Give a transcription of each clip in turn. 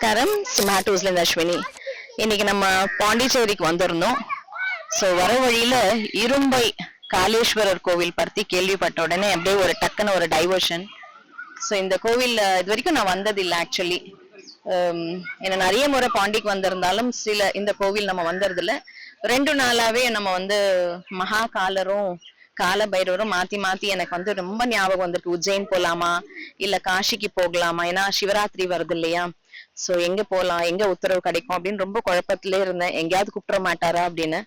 நமஸ்காரம். சிமாட்டோஸ்ல இருந்து அஸ்வினி. இன்னைக்கு நம்ம பாண்டிச்சேரிக்கு வந்திருந்தோம். ஸோ வர வழியில இரும்பை காளேஸ்வரர் கோவில் பற்றி கேள்விப்பட்ட உடனே அப்படியே ஒரு டக்குன்னு ஒரு டைவர்ஷன். ஸோ இந்த கோவில் இது வரைக்கும் நான் வந்ததில்லை ஆக்சுவலி. ஏன்னா நிறைய முறை பாண்டிக்கு வந்திருந்தாலும் இந்த கோவில் நம்ம வந்ததில்லை. 2 நாளாவே நம்ம மகா காலரும் கால பைரவரும் மாத்தி மாத்தி எனக்கு ரொம்ப ஞாபகம் வந்திருக்கு. உஜ்ஜைன் போலாமா இல்ல காஷிக்கு போகலாமா, ஏன்னா சிவராத்திரி வருது இல்லையா. சோ எங்க போலாம், எங்க உத்தரவு கிடைக்கும் அப்படின்னு ரொம்ப குழப்பத்திலே இருந்தேன். எங்கேயாவது கூப்பிட மாட்டாரா அப்படின்னு.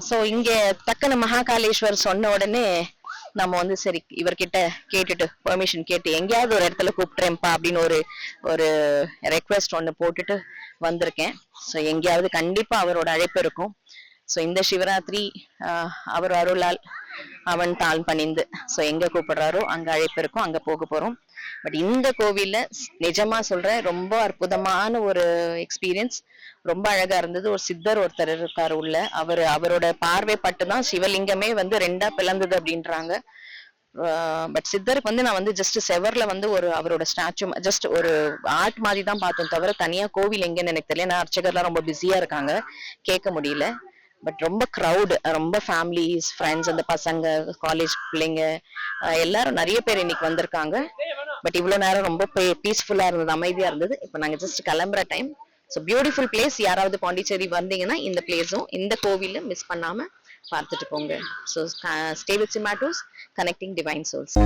சோ இங்க டக்குன்னு மகாகாலேஸ்வர் சொன்ன உடனே நம்ம சரி இவர்கிட்ட கேட்டுட்டு பெர்மிஷன் கேட்டு எங்கேயாவது ஒரு இடத்துல கூப்பிட்டுறேன்ப்பா அப்படின்னு ஒரு ரெக்வெஸ்ட் ஒண்ணு போட்டுட்டு வந்திருக்கேன். ஸோ எங்கேயாவது கண்டிப்பா அவரோட அழைப்பு இருக்கும். ஸோ இந்த சிவராத்திரி அவர் அருளால் அவன் தாழ் பணிந்து ஸோ எங்க கூப்பிடுறாரோ அங்க அழைப்பு இருக்கும், அங்க போக போறோம். பட் இந்த கோவில்ல நிஜமா சொல்றேன், ரொம்ப அற்புதமான ஒரு எக்ஸ்பீரியன்ஸ். ரொம்ப அழகா இருந்தது. ஒரு சித்தர் ஒருத்தர் இருக்காரு உள்ள. அவரோட பார்வை பட்டுதான் சிவலிங்கமே 2ஆ பிளந்தது அப்படின்றாங்க. பட் சித்தருக்கு நான் ஜஸ்ட் செவர்ல அவரோட ஸ்டாச்சு ஜஸ்ட் ஒரு ஆர்ட் மாதிரி தான் பார்த்தோம் தவிர தனியா கோவில் எங்கன்னு எனக்கு தெரியல. ஏன்னா அர்ச்சகர்லாம் ரொம்ப பிஸியா இருக்காங்க, கேட்க முடியல. பட் ரொம்ப க்ரௌடு, ரொம்ப ஃபேமிலிஸ், ஃப்ரெண்ட்ஸ், அந்த பசங்க, காலேஜ் பிள்ளைங்க எல்லாரும் நிறைய பேர் இன்னைக்கு வந்திருக்காங்க. பட் இவ்வளவு நேரம் ரொம்ப பீஸ்ஃபுல்லா இருந்தது, அமைதியா இருந்தது. இப்போ நாங்க ஜஸ்ட் கிளம்புற டைம். So beautiful place. யாராவது பாண்டிச்சேரி வந்தீங்கன்னா இந்த பிளேஸும் இந்த கோவிலும் மிஸ் பண்ணாம பார்த்துட்டு போங்க. So stay with Simatos, connecting divine souls.